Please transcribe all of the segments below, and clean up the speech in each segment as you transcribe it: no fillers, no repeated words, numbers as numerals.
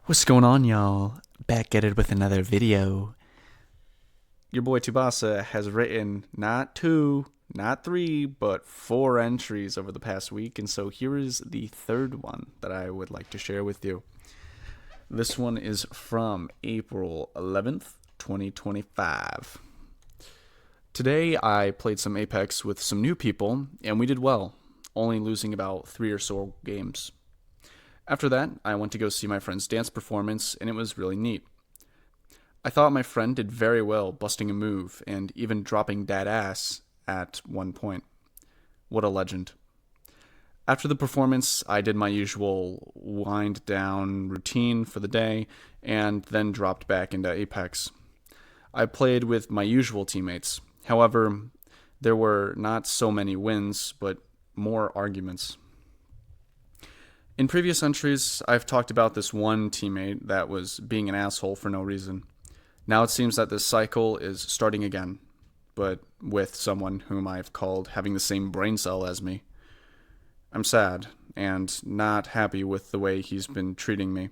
What's going on, y'all? Back at it with another video. Your boy Tubasa has written not two, not three, but four entries over the past week, and so here is the third one that I would like to share with you. This one is from April 11th, 2025. Today I played some Apex with some new people, and we did well, only losing about 3 or so games. After that, I went to go see my friend's dance performance, and it was really neat. I thought my friend did very well busting a move and even dropping dead ass at one point. What a legend. After the performance, I did my usual wind down routine for the day and then dropped back into Apex. I played with my usual teammates. However, there were not so many wins, but more arguments. In previous entries, I've talked about this one teammate that was being an asshole for no reason. Now it seems that this cycle is starting again, but with someone whom I've called having the same brain cell as me. I'm sad and not happy with the way he's been treating me.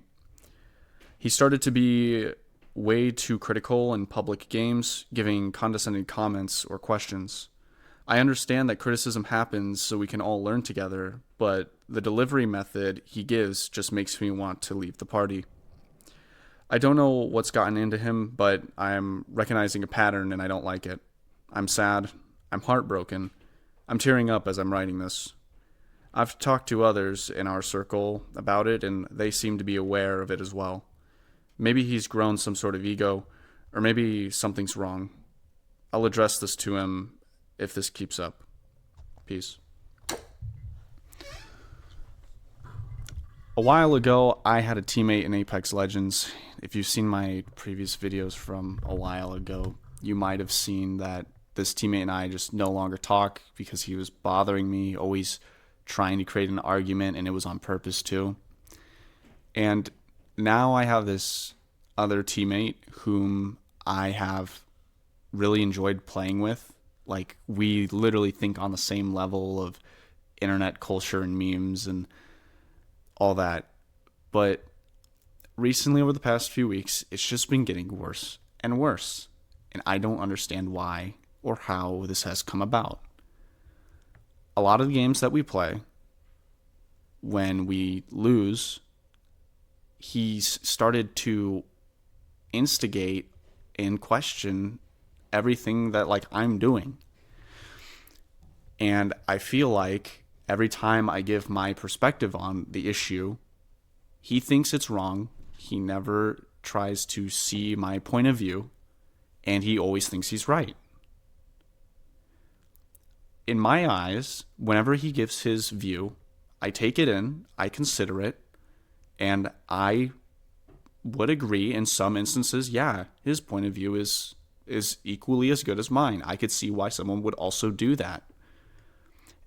He started to be way too critical in public games, giving condescending comments or questions. I understand that criticism happens so we can all learn together, but the delivery method he gives just makes me want to leave the party. I don't know what's gotten into him, but I'm recognizing a pattern and I don't like it. I'm sad. I'm heartbroken. I'm tearing up as I'm writing this. I've talked to others in our circle about it and they seem to be aware of it as well. Maybe he's grown some sort of ego, or maybe something's wrong. I'll address this to him if this keeps up. Peace. A while ago, I had a teammate in Apex Legends. If you've seen my previous videos from a while ago, you might have seen that this teammate and I just no longer talk because he was bothering me, always trying to create an argument, and it was on purpose too. And now I have this other teammate whom I have really enjoyed playing with. Like, we literally think on the same level of internet culture and memes and all that. But recently, over the past few weeks, it's just been getting worse and worse. And I don't understand why or how this has come about. A lot of the games that we play, when we lose, he's started to instigate and question everything that like I'm doing. And I feel like every time I give my perspective on the issue, he thinks it's wrong. He never tries to see my point of view, and he always thinks he's right. In my eyes, whenever he gives his view, I take it in, I consider it, and I would agree in some instances, yeah, his point of view is equally as good as mine. I could see why someone would also do that.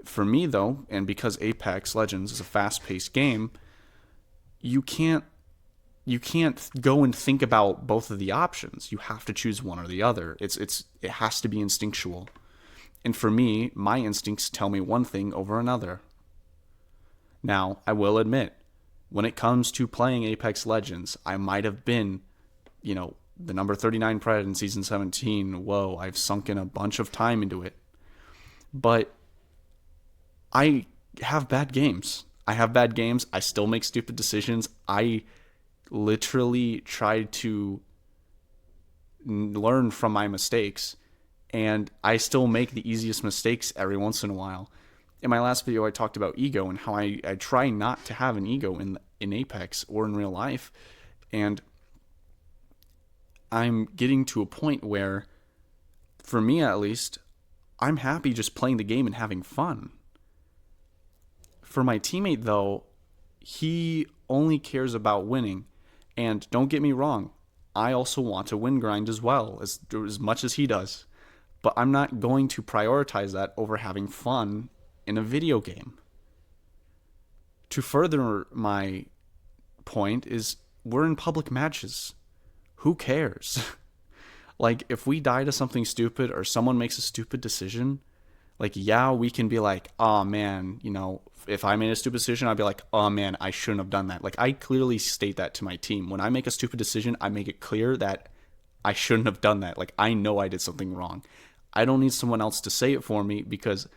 For me though, and because Apex Legends is a fast-paced game, you can't go and think about both of the options. You have to choose one or the other. It has to be instinctual. And for me, my instincts tell me one thing over another. Now, I will admit, when it comes to playing Apex Legends, I might have been, the number 39 Pred in Season 17. Whoa, I've sunk in a bunch of time into it. But I have bad games. I still make stupid decisions. I literally try to learn from my mistakes, and I still make the easiest mistakes every once in a while. In my last video, I talked about ego and how I try not to have an ego in Apex or in real life. And I'm getting to a point where, for me at least, I'm happy just playing the game and having fun. For my teammate, though, he only cares about winning. And don't get me wrong, I also want to win grind as well, as much as he does. But I'm not going to prioritize that over having fun in a video game. To further my point is, we're in public matches. Who cares? Like, if we die to something stupid or someone makes a stupid decision, Like, yeah, we can be like, oh man, if I made a stupid decision, I'd be like, oh man, I shouldn't have done that. Like, I clearly state that to my team. When I make a stupid decision, I make it clear that I shouldn't have done that. Like, I know I did something wrong. I don't need someone else to say it for me because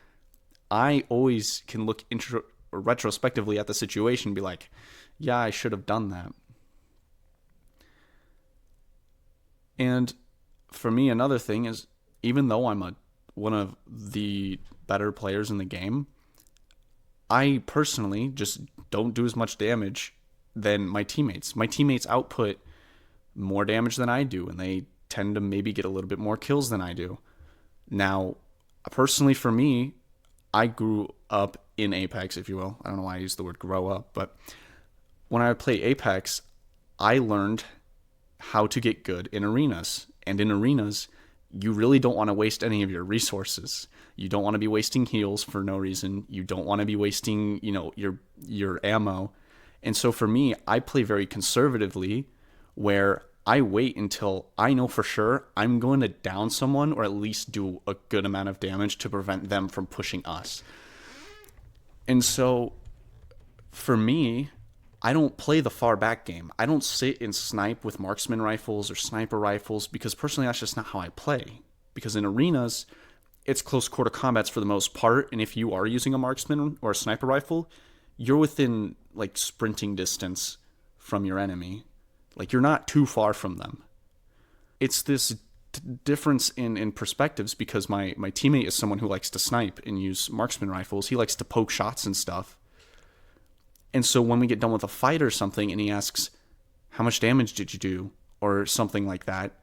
I always can look retrospectively at the situation and be like, yeah, I should have done that. And for me, another thing is, even though I'm one of the better players in the game, I personally just don't do as much damage than my teammates. My teammates output more damage than I do, and they tend to maybe get a little bit more kills than I do. Now, personally, for me, I grew up in Apex, if you will. I don't know why I use the word grow up, but when I play Apex, I learned how to get good in arenas. And in arenas, you really don't want to waste any of your resources. You don't want to be wasting heals for no reason. You don't want to be wasting, your ammo. And so for me, I play very conservatively where I wait until I know for sure I'm going to down someone or at least do a good amount of damage to prevent them from pushing us. And so for me, I don't play the far back game. I don't sit and snipe with marksman rifles or sniper rifles because personally that's just not how I play. Because in arenas, it's close quarter combats for the most part, and if you are using a marksman or a sniper rifle, you're within like sprinting distance from your enemy. Like you're not too far from them. It's this difference in perspectives because my teammate is someone who likes to snipe and use marksman rifles. He likes to poke shots and stuff. And so when we get done with a fight or something and he asks, how much damage did you do? Or something like that,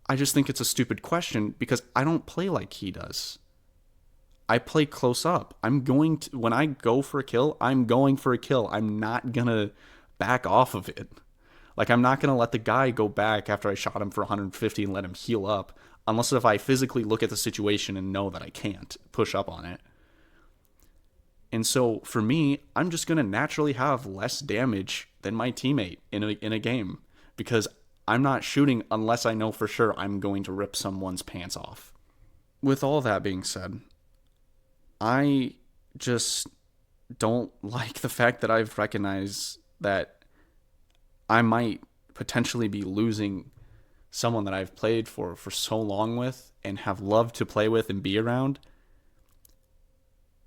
I just think it's a stupid question because I don't play like he does. I play close up. When I go for a kill, I'm going for a kill. I'm not going to back off of it. Like, I'm not going to let the guy go back after I shot him for 150 and let him heal up, unless if I physically look at the situation and know that I can't push up on it. And so for me, I'm just going to naturally have less damage than my teammate in a game because I'm not shooting unless I know for sure I'm going to rip someone's pants off. With all that being said, I just don't like the fact that I've recognized that I might potentially be losing someone that I've played for so long with and have loved to play with and be around.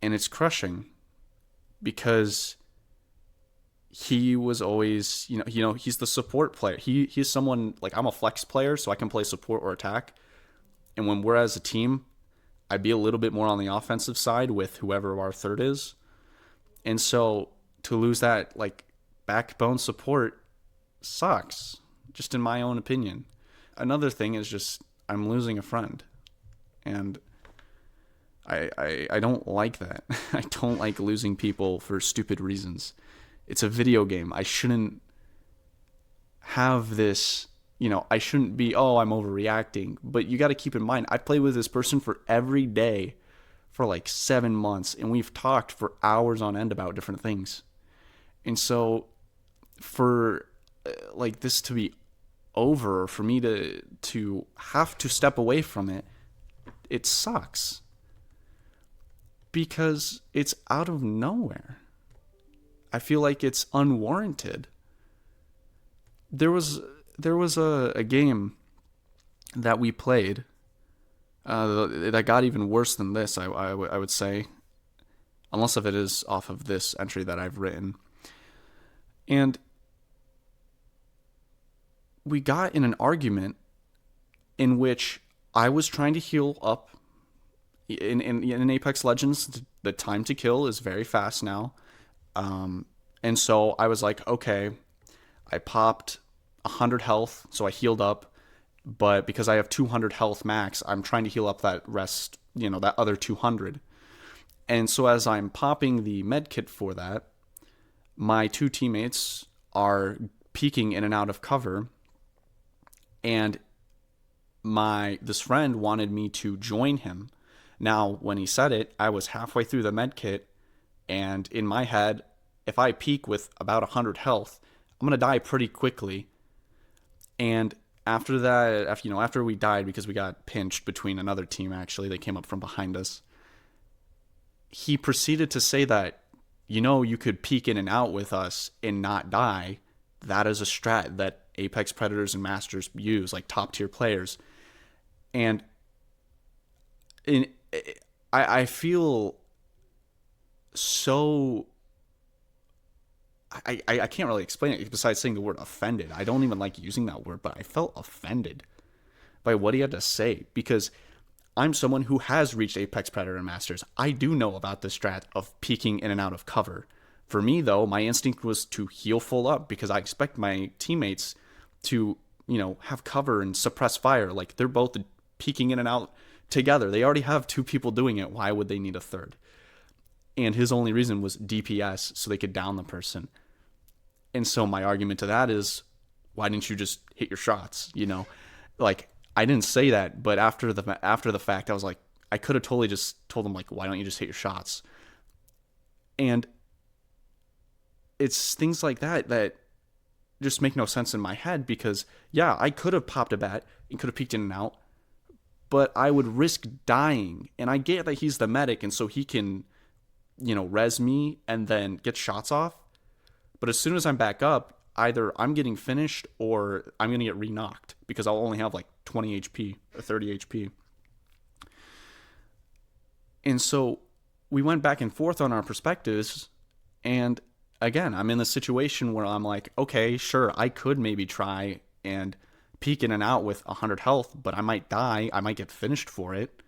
And it's crushing because he was always, he's the support player. He's someone like I'm a flex player, so I can play support or attack. And when we're as a team, I'd be a little bit more on the offensive side with whoever our third is. And so to lose that like backbone support sucks, just in my own opinion. Another thing is just I'm losing a friend. And I don't like that. I don't like losing people for stupid reasons. It's a video game. I shouldn't have this, I shouldn't be, I'm overreacting. But you got to keep in mind, I played with this person for every day for like 7 months, and we've talked for hours on end about different things. And so for like this to be over, for me to have to step away from it, it sucks. Because it's out of nowhere. I feel like it's unwarranted. There was a game that we played that got even worse than this, I would say. Unless if it is off of this entry that I've written. And we got in an argument in which I was trying to heal up. In Apex Legends, the time to kill is very fast now. And so I was like, okay, I popped 100 health, so I healed up. But because I have 200 health max, I'm trying to heal up that rest, that other 200. And so as I'm popping the med kit for that, my two teammates are peeking in and out of cover. And this friend wanted me to join him. Now, when he said it, I was halfway through the med kit, and in my head, if I peek with about 100 health, I'm going to die pretty quickly. And after that, after we died because we got pinched between another team, actually, they came up from behind us. he proceeded to say that, you could peek in and out with us and not die. That is a strat that Apex Predators and Masters use, like top tier players. And in, I feel so. I can't really explain it besides saying the word offended. I don't even like using that word, but I felt offended by what he had to say because I'm someone who has reached Apex Predator and Masters. I do know about the strat of peeking in and out of cover. For me, though, my instinct was to heal full up because I expect my teammates to, have cover and suppress fire. Like, they're both peeking in and out together. They already have two people doing it. Why would they need a third? And his only reason was DPS, so they could down the person. And so my argument to that is, why didn't you just hit your shots? Like, I didn't say that, but after the fact, I was like, I could have totally just told him, like, why don't you just hit your shots? And it's things like that just make no sense in my head because, yeah, I could have popped a bat and could have peeked in and out, but I would risk dying. And I get that he's the medic, and so he can, res me and then get shots off. But as soon as I'm back up, either I'm getting finished or I'm going to get re-knocked because I'll only have like 20 HP or 30 HP. And so we went back and forth on our perspectives. And again, I'm in the situation where I'm like, okay, sure, I could maybe try and peek in and out with 100 health, but I might die. I might get finished for it.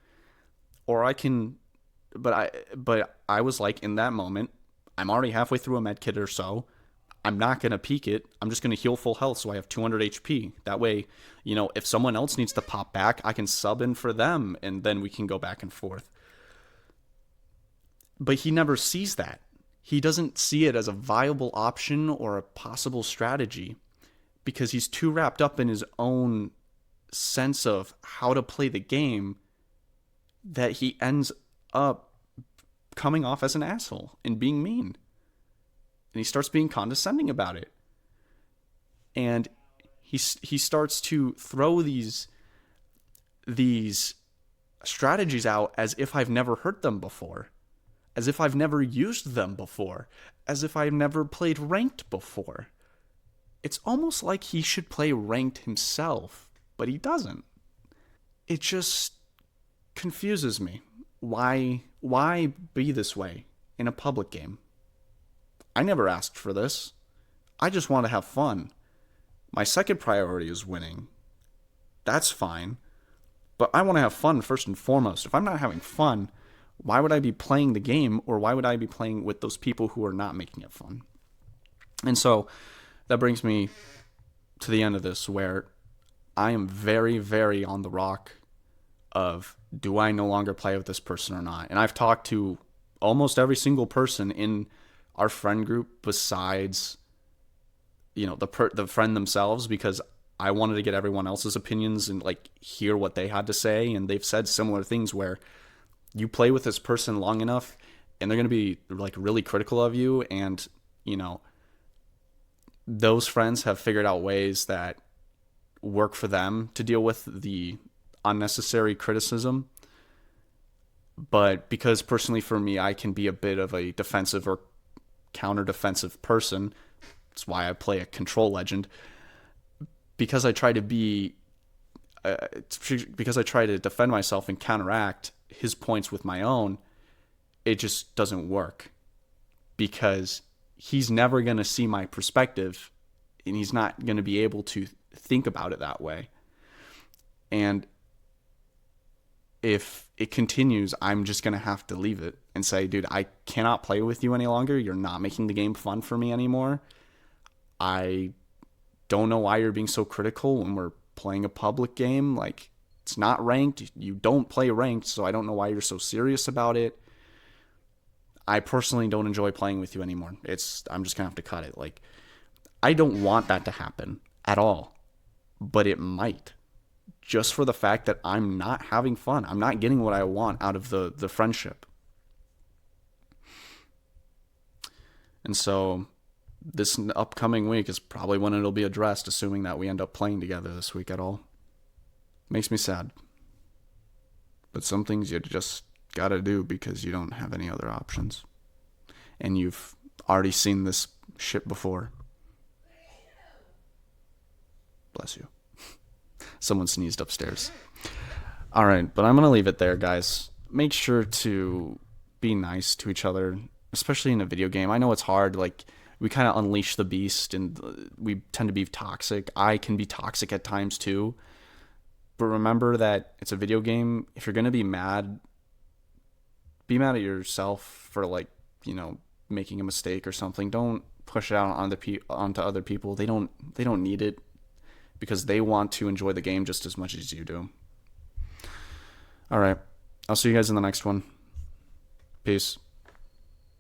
Or I can, but I was like, in that moment, I'm already halfway through a med kit or so. I'm not going to peek it. I'm just going to heal full health so I have 200 HP. That way, if someone else needs to pop back, I can sub in for them and then we can go back and forth. But he never sees that. He doesn't see it as a viable option or a possible strategy because he's too wrapped up in his own sense of how to play the game that he ends up coming off as an asshole and being mean. And he starts being condescending about it. And he starts to throw these strategies out as if I've never heard them before, as if I've never used them before, as if I've never played ranked before. It's almost like he should play ranked himself, but he doesn't. It just confuses me. Why be this way in a public game? I never asked for this. I just want to have fun. My second priority is winning. That's fine. But I want to have fun first and foremost. If I'm not having fun, why would I be playing the game, or why would I be playing with those people who are not making it fun? And so that brings me to the end of this, where I am very, very on the rock of, do I no longer play with this person or not? And I've talked to almost every single person in our friend group besides, the friend themselves, because I wanted to get everyone else's opinions and like hear what they had to say. And they've said similar things where you play with this person long enough and they're going to be like really critical of you. And, those friends have figured out ways that work for them to deal with the unnecessary criticism. But because personally for me, I can be a bit of a defensive or counter-defensive person. That's why I play a control legend. Because I try to defend myself and counteract his points with my own, it just doesn't work. Because he's never going to see my perspective, and he's not going to be able to think about it that way. And if it continues, I'm just going to have to leave it and say, dude, I cannot play with you any longer. You're not making the game fun for me anymore. I don't know why you're being so critical when we're playing a public game. Like, it's not ranked. You don't play ranked, so I don't know why you're so serious about it. I personally don't enjoy playing with you anymore. I'm just going to have to cut it. Like, I don't want that to happen at all, but it might. Just for the fact that I'm not having fun. I'm not getting what I want out of the friendship. And so this upcoming week is probably when it'll be addressed, assuming that we end up playing together this week at all. Makes me sad. But some things you just gotta do because you don't have any other options. And you've already seen this shit before. Bless you. Someone sneezed upstairs. All right, but I'm going to leave it there, guys. Make sure to be nice to each other, especially in a video game. I know it's hard. Like, we kind of unleash the beast and we tend to be toxic. I can be toxic at times too. But remember that it's a video game. If you're going to be mad at yourself for, like, making a mistake or something. Don't push it out onto other people. They don't need it because they want to enjoy the game just as much as you do. All right. I'll see you guys in the next one. Peace.